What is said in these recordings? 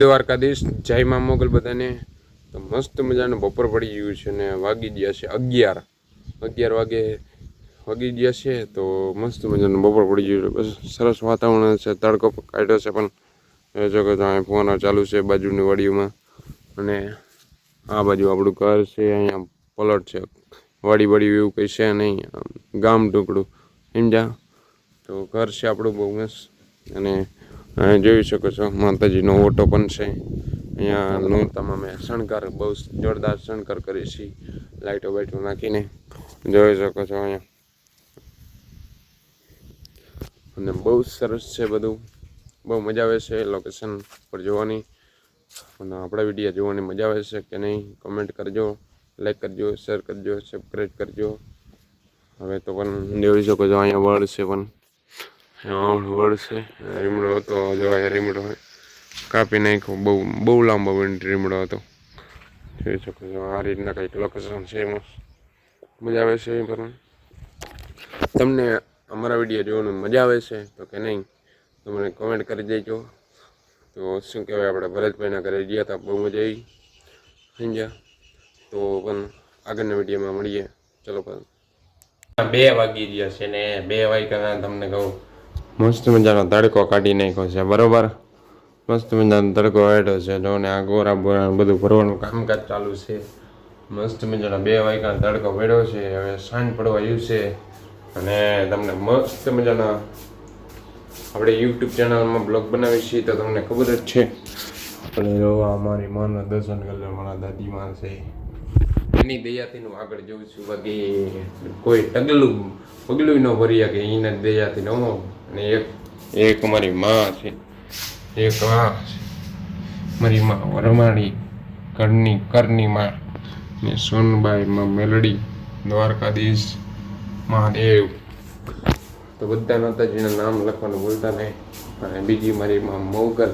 દ્વારકાધીશ જય મા મોગલ બધાને. તો મસ્ત મજાનું બપોર પડી ગયું છે ને વાગી ગયા છે 11 વાગે વાગી ગયા છે. તો મસ્ત મજાનું બપોર પડી ગયું છે. બસ સરસ વાતાવરણ છે, તડકો કાઢ્યો છે, પણ એ જો કે ફોન ચાલુ છે બાજુની વાડીઓમાં. અને આ બાજુ આપણું ઘર છે, અહીંયા પલોટ છે, વાડી એવું કંઈ છે નહીં, ગામ ટુકડું સમજ્યા. તો ઘર છે આપણું બહુ મસ્ત. અને જોઈ શકો છો માતાજીનો ઓટો પણ છે અહીંયા. નોરતામાં મેં શણગાર બહુ જોરદાર શણગાર કરી છે, લાઇટો બાઇટો નાખીને જોઈ શકો છો અહીંયા. અને બહુ સરસ છે બધું, બહુ મજા આવે છે લોકેશન પર જોવાની. અને આપણા વિડીયો જોવાની મજા આવે છે કે નહીં કમેન્ટ કરજો, લાઈક કરજો, શેર કરજો, સબસ્ક્રાઈબ કરજો. હવે તો પણ જોઈ શકો છો અહીંયા વડ છે, પણ વડ છે રીમડો હતો, જોવાય રીમડો કાપી નાખ્યો, બહુ લાંબો રીમડો હતો. જોઈ શકો છો આ રીતના કંઈક લોકેશન છે, એમાં મજા આવે છે. પણ તમને અમારા વિડીયો જોવાનું મજા આવે છે તો કે નહીં તો મને કોમેન્ટ કરી દેજો. તો શું કહેવાય, આપણે ભરતભાઈના ઘરે ગયા હતા, બહુ મજા આવી સમજ્યા. તો પણ આગળના વિડીયોમાં મળીએ. ચલો પણ 2 વાગી ગયા છે ને 2 વાગ્યા તમને કહું મસ્ત મજાનો તડકો કાઢી નાખ્યો છે. બરોબર, મસ્ત મજાનો તડકો વાળ્યો છે. જો ને આ ગોરા બોરા બધું ભરવાનું કામકાજ ચાલુ છે. મસ્ત મજાનો 2 વાગ્યાનો તડકો પડ્યો છે. હવે સાંજ પડવા આવ્યું છે. અને તમને મસ્ત મજાના આપણે યુટ્યુબ ચેનલમાં બ્લોગ બનાવીએ છીએ તો તમને ખબર જ છે. આપણે જોવા અમારી માના દર્શન કરી લે, મારા દાદીમાં છે, એની દયાથી હું આગળ જઉં છું. બાકી કોઈ પગલું ન ભરી કે એના દયાથી ન. અને એક મારી માં છે, એક આ મારી માં વરમાણી કરની માં ને સોનબાઈ માં મેલડી દ્વારકાધીશ મહાદેવ. તો બધા માતાજીના નામ લખવાનું ભૂલતા નહીં. અને બીજી મારી માં મોગલ,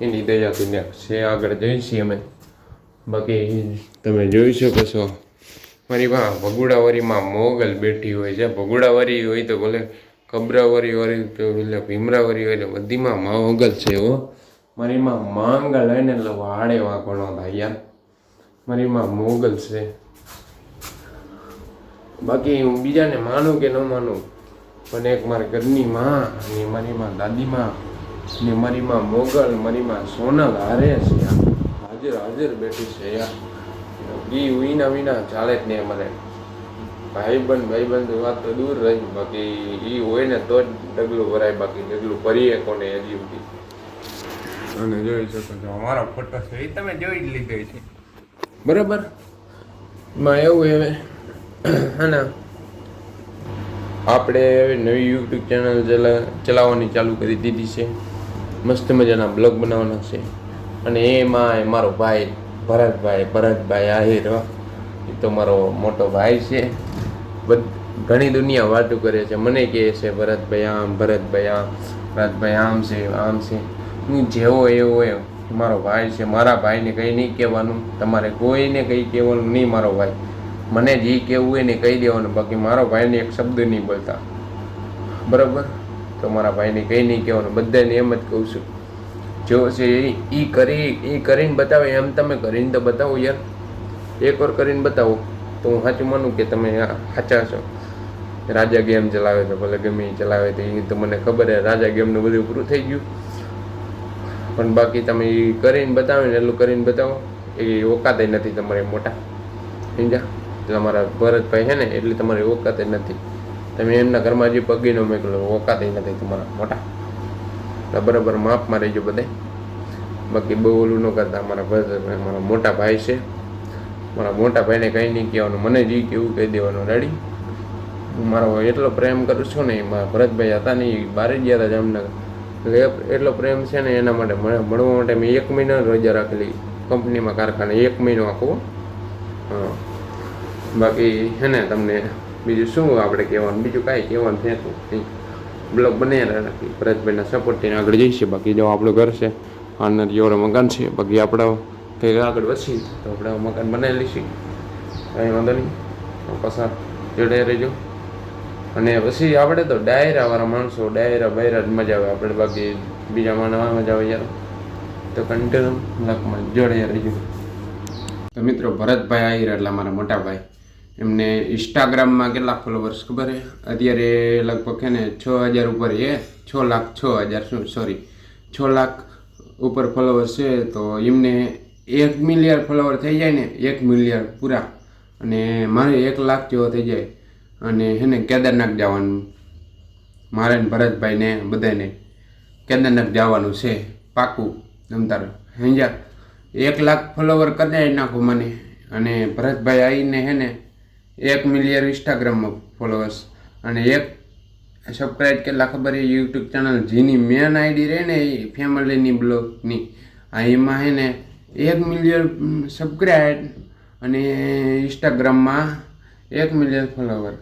એની દયાથી છે આગળ જઈશી અમે. બાકી તમે જોઈ શકો છો મારી માં ભગુડાવારીમાં મોગલ બેઠી હોય છે. ભગુડાવારી હોય તો ભલે કબરાવારી તો એટલે ભીમરાવારી હોય એટલે બધીમાં મોગલ છે. હો મારી માં માંગલ હોય ને એટલે વાડે વાંકોણો થાય યાર. મારી માં મોગલ છે. બાકી હું બીજાને માનું કે ન માનું, પણ એક મારા ઘરની માં અને મારી માં દાદીમાં ને મારી માં મોગલ, મારી માં સોનલ હારે છે, હાજર બેઠી છે યાર. ઈ વિના ચાલે જ નહીં અમારે. ભાઈબંધ વાત તો દૂર રહી, બાકી ઈ હોય ને તો જ ડગલું ભરાય, બાકી ડગલું ભરીએ કોને હજી સુધી. અને જોઈ શકો છો અમારો ફોટો છે, એ તમે જોઈ જ લીધો છે. બરાબર, માં એવું હવે અને આપણે નવી યુટ્યુબ ચેનલ ચલાવવાની ચાલુ કરી દીધી છે. મસ્ત મજાના બ્લોગ બનાવવાના છે. અને એમાં મારો ભાઈ ભરતભાઈ આહિર, એ તો મારો મોટો ભાઈ છે. ઘણી દુનિયા વાતો કરે છે, મને કહે છે ભરતભાઈ આમ, ભરતભાઈ આમ છે. હું જેવો એવો હોય, મારો ભાઈ છે. મારા ભાઈને કંઈ નહીં કહેવાનું, તમારે કોઈને કંઈ કહેવાનું નહીં. મારો ભાઈ મને જે કહેવું હોય ને કહી દેવાનું, બાકી મારો ભાઈને એક શબ્દ નહીં બોલતા. બરાબર, તો મારા ભાઈને કંઈ નહીં કહેવાનું, બધાને એમ જ કહું છું. જો છે એ કરીને બતાવે એમ તમે કરીને તો બતાવો યાર. એકવાર કરીને બતાવો તો હું સાચું માનું કે તમે સાચા છો. રાજા ગેમ ચલાવે છે, ભલે ગમે એ ચલાવે તો એ તો મને ખબર છે, રાજા ગેમનું બધું પૂરું થઈ ગયું. પણ બાકી તમે એ કરીને બતાવો ને એટલું કરીને બતાવો, એ ઓકાત નથી તમારે મોટા સમજ્યા. તમારા ભરતભાઈ છે ને એટલે તમારી ઓકાત નથી. તમે એમના ઘરમાં જે પગી ન મેકલો, ઓકાત નથી તમારા મોટા. બરાબર, માપમાં રહીજો બધે. બાકી બહુ ઓલું ન કરતા. અમારા ભરતભાઈ મારા મોટા ભાઈ છે. મારા મોટા ભાઈને કંઈ નહીં કહેવાનું, મને જે કેવું કહી દેવાનું. રેડી, હું મારો એટલો પ્રેમ કરું છું ને. મારા ભરતભાઈ હતા ને એ બહાર જ ગયા હતા જામનગર, એટલે એટલો પ્રેમ છે ને એના માટે મળવા માટે મેં 1 મહિનો રજા રાખેલી કંપનીમાં, કારખાને 1 મહિનો આખો. હા, બાકી છે ને તમને બીજું શું આપણે કહેવાનું, બીજું કાંઈ કહેવાનું છે તો બ્લોગ બનાવી રાખી ભરતભાઈના સપોર્ટથી આગળ જઈશે. બાકી જો આપણું ઘર છે, આના જેવડે મકાન છે. બાકી આપણે કંઈક આગળ વસી તો આપણે મકાન બનાવી લઈશું, કાંઈ વાંધો નહીં. પસાર જોડે રહેજો. અને પછી આપણે તો ડાયરાવાળા માણસો, ડાયરા બાયરા જ મજા આવે આપણે. બાકી બીજા માણસ મજા આવે યાર. તો કન્ટિન્યુ લકમાં જોડે રહીજો. તો મિત્રો ભરતભાઈ આહિર એટલે મારા મોટા ભાઈ, એમને ઇન્સ્ટાગ્રામમાં કેટલા ફોલોવર્સ ખબર છે? અત્યારે લગભગ છે ને 6,000 ઉપર છે. 6 લાખ ઉપર ફોલોવર્સ છે. તો એમને 1 મિલિયન ફોલોવર થઈ જાય ને, 1 મિલિયન પૂરા, અને મારે 1 લાખ જેવો થઈ જાય, અને એને કેદારનાથ જવાનું, મારે ને ભરતભાઈને બધાને કેદારનાથ જવાનું છે પાકું. તમતાર સમજ્યા? 1 લાખ ફોલોવર કરી નાખો મને, અને ભરતભાઈ આવીને હે ને 1 મિલિયન ઇન્સ્ટાગ્રામમાં ફોલોવર્સ, અને 1 સબસ્ક્રાઈબ કેટલા ખબર છે? યુટ્યુબ ચેનલ જેની મેન આઈડી રહે ને એ ફેમિલીની બ્લોગની, એમાં હે ને 1 મિલિયન સબસ્ક્રાઈબ, અને ઇન્સ્ટાગ્રામમાં 1 મિલિયન ફોલોવર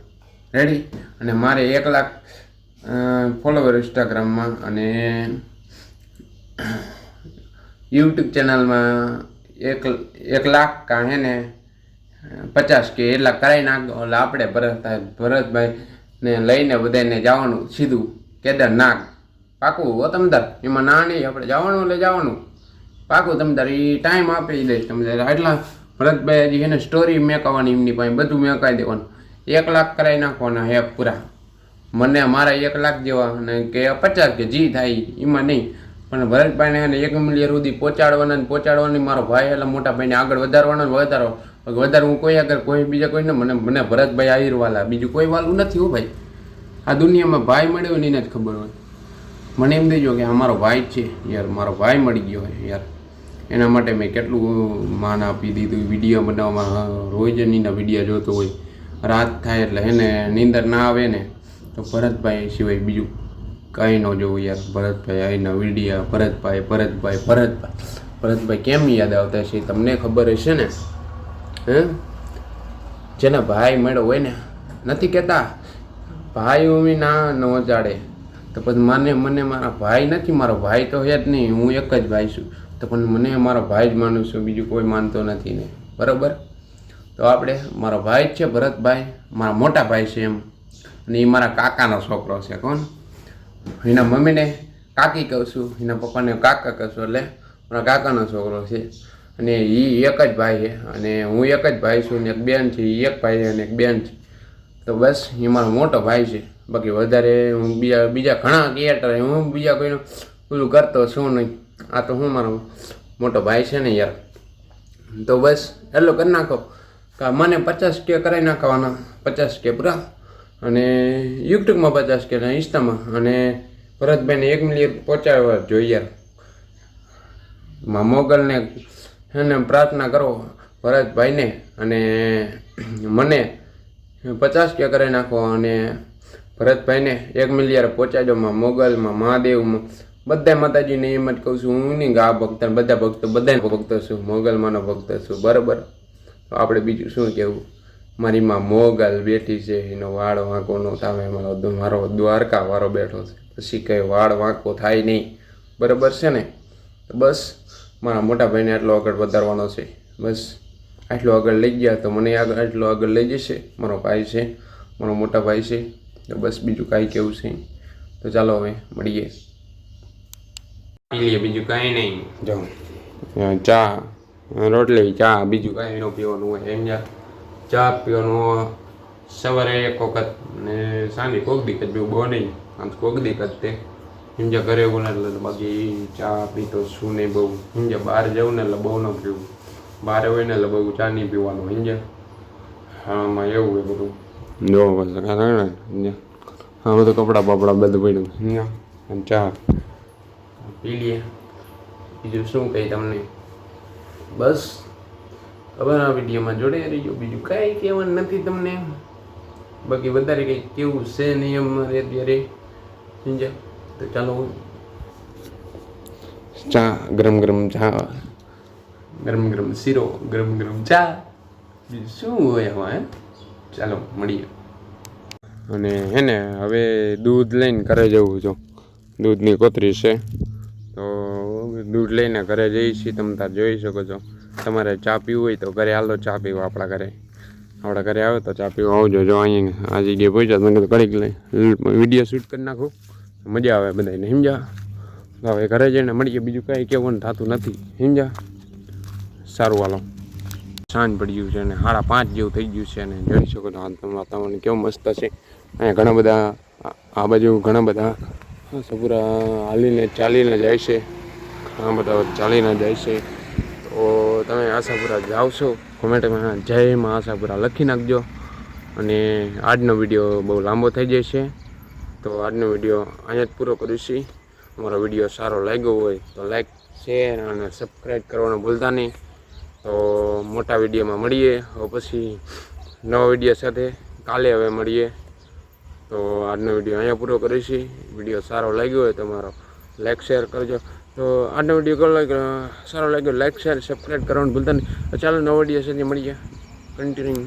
રેડી, અને મારે 1 લાખ ફોલોવર ઇન્સ્ટાગ્રામમાં, અને યુટ્યુબ ચેનલમાં 1 લાખ કાં હે ને 50 કે એટલા કરાવી નાખો. એટલે આપણે ભરતભાઈને લઈને બધાને જવાનું સીધું કેદારનાથ પાકું. હો તમતાર એમાં ના નહીં, આપણે જવાનું એટલે જવાનું પાકું. તમતાર એ ટાઈમ આપી દઈશ તમને. એટલા ભરતભાઈ હજી એને સ્ટોરી મેકવાની એમની પાસે બધું મેકાઈ દેવાનું. 1 લાખ કરાવી નાખવાના હે પૂરા. મને મારા 1 લાખ જેવા, અને કે 50 કે જી થાય એમાં નહીં, પણ ભરતભાઈને એને 1 મિલિયન સુધી પહોંચાડવાની મારો ભાઈ એટલે મોટા ભાઈને આગળ વધારવાનો વધારે હું કોઈ આગળ કોઈ બીજા કોઈને મને ભરતભાઈ આહિરવાલા, બીજું કોઈ વાલું નથી હો ભાઈ. આ દુનિયામાં ભાઈ મળ્યો ને એને જ ખબર હોય. મને એમ દેજો કે અમારો ભાઈ જ છે યાર, મારો ભાઈ મળી ગયો હોય યાર. એના માટે મેં કેટલું માન આપી દીધું. વિડીયો બનાવવામાં રોજનીના વિડીયો જોતો હોય, રાત થાય એટલે એને નીંદર ના આવે ને તો ભરતભાઈ સિવાય બીજું કંઈ ન જોવું યાર. ભરતભાઈ આઈના વિડીયા, ભરતભાઈ કેમ યાદ આવતા છે તમને ખબર હશે ને? જેને ભાઈ મળ્યો હોય ને, નથી કહેતા ભાઈ ઉમી ના ન ચાડે, તો પછી મને મારા ભાઈ નથી, મારો ભાઈ તો છે જ નહીં, હું એક જ ભાઈ છું, તો પણ મને મારો ભાઈ જ માનું છું, બીજું કોઈ માનતો નથી ને, બરાબર? તો આપણે મારો ભાઈ જ છે ભરતભાઈ, મારા મોટા ભાઈ છે એમ, અને એ મારા કાકાનો છોકરો છે. કોણ? એના મમ્મીને કાકી કહું છું, એના પપ્પાને કાકા કહું છું, એટલે મારા કાકાનો છોકરો છે. અને એ એક જ ભાઈ છે, અને હું એક જ ભાઈ છું, ને એક બેન છે, એ એક ભાઈ છે અને એક બેન છે. તો બસ એ મારો મોટો ભાઈ છે. બાકી વધારે હું બીજા ઘણા ક્રિએટર, હું બીજા કોઈનું પેલું કરતો શું નહીં. આ તો હું મારો મોટો ભાઈ છે ને યાર. તો બસ એટલું કરી નાખો કે મને 50K કરાવી નાખવાના, 50K પૂરા, અને યુટ્યુબમાં 50K ને ઇન્સ્ટામાં, અને ભરતભાઈને 1 મિલિયન પહોંચાડવા જોઈએ યાર. મોગલને એને પ્રાર્થના કરો ભરતભાઈને, અને મને 50K કરી નાખો, અને ભરતભાઈને 1 મિલિયન પહોંચાડો. મોગલમાં, મહાદેવમાં, બધા માતાજીને એમ જ કહું છું. હું નહીં આ ભક્ત, બધા ભક્તો છું, મોગલમાંનો ભક્ત છું, બરાબર? તો આપણે બીજું શું કહેવું? મારી માં મોગલ બેઠી છે, એનો વાળ વાંકો ન થાય, મારો દ્વારકા વાળો બેઠો છે, પછી કંઈ વાળ વાંકો થાય નહીં, બરાબર છે ને? તો બસ મારા મોટા ભાઈને આટલો આગળ વધારવાનો છે. બસ આટલો આગળ લઈ ગયા તો મને આટલો આગળ લઈ જશે. મારો ભાઈ છે, મારો મોટા ભાઈ છે. તો બસ બીજું કાંઈ કેવું છે? તો ચાલો હવે મળીએ, પી લઈએ, બીજું કાંઈ નહીં. જો ચા રોટલી, ચા, બીજું કાંઈ ન પીવાનું હોય. એમ ચા પીવાનું સવારે એક વખત, ને સાંજે કોક દીકત પીવું, બહુ નહીં, આમ કોક દીકત તે સમજ્યા. ઘરે એવું ને એટલે બાકી ચા પીતો શું નહીં બહુ સમજ્યા. બહાર જવું ને એટલે બહુ ન પીવું, બહાર હોય ને એટલે બહુ ચા નહીં પીવાનું સમજ્યા. હામાં એવું હોય બધું. જો હા બધું કપડાં બપડા બધું પડ્યું સમજ્યા, ચા પી લઈએ. બીજું શું કહી તમને? બસ હવે આ વિડીયોમાં જોડે રહીજો, બીજું કાંઈ કહેવાનું નથી તમને. બાકી વધારે કંઈ કેવું છે નહીં અમારે અત્યારે સમજ્યા. તો ચાલો ચા, ગરમ ગરમ ચા, ગરમ ગરમ શીરો, ગરમ ગરમ ચા, બીજું શું હોય એમાં? ચાલો મળીએ. અને હે ને હવે દૂધ લઈને ઘરે જવું છું. દૂધની કોથરી છે, તો દૂધ લઈને ઘરે જઈએ છીએ. તમે તાર જોઈ શકો છો. તમારે ચા પીવું હોય તો ઘરે હાલો ચા પીવા આપણા ઘરે. આપણા ઘરે આવે તો ચા પીવા આવજો. જો અહીંયા આ જગ્યાએ પહોંચ્યા તો ઘડીક લઈ વિડીયો શૂટ કરી નાખું, મજા આવે બધાને સમજ્યા. હવે ઘરે જઈને મળીએ, બીજું કાંઈ કહેવાનું થતું નથી સમજા. સારું હાલો, સાંજ પડી ગયું છે અને 5:30 જેવું થઈ ગયું છે અને જોઈ શકો તો હાલ વાતાવરણ કેવું મસ્ત છે. અહીંયા ઘણા બધા આ બાજુ ઘણા બધા સપુરા હાલીને ચાલીને જાય છે, ઘણા બધા ચાલીને જાય છે. તો તમે આશાપુરા જાઓ છો કોમેન્ટમાં જય માં આશાપુરા લખી નાખજો. અને આજનો વિડીયો બહુ લાંબો થઈ જાય છે, તો આજનો વિડીયો અહીંયા જ પૂરો કરીશું. અમારો વિડીયો સારો લાગ્યો હોય તો લાઈક, શેર અને સબસ્ક્રાઈબ કરવાનું ભૂલતા નહીં. તો મોટા વિડીયોમાં મળીએ હવે પછી નવા વિડીયો સાથે. કાલે હવે મળીએ. તો આજનો વિડીયો અહીંયા પૂરો કરીશું. વિડીયો સારો લાગ્યો હોય તો તમારો લાઈક શેર કરજો. તો આજનો વિડીયો સારો લાગ્યો લાઈક શેર સબસ્ક્રાઈબ કરવાનું ભૂલતા નહીં. ચાલો નવા વિડીયો સાથે મળીએ. કન્ટિન્યુ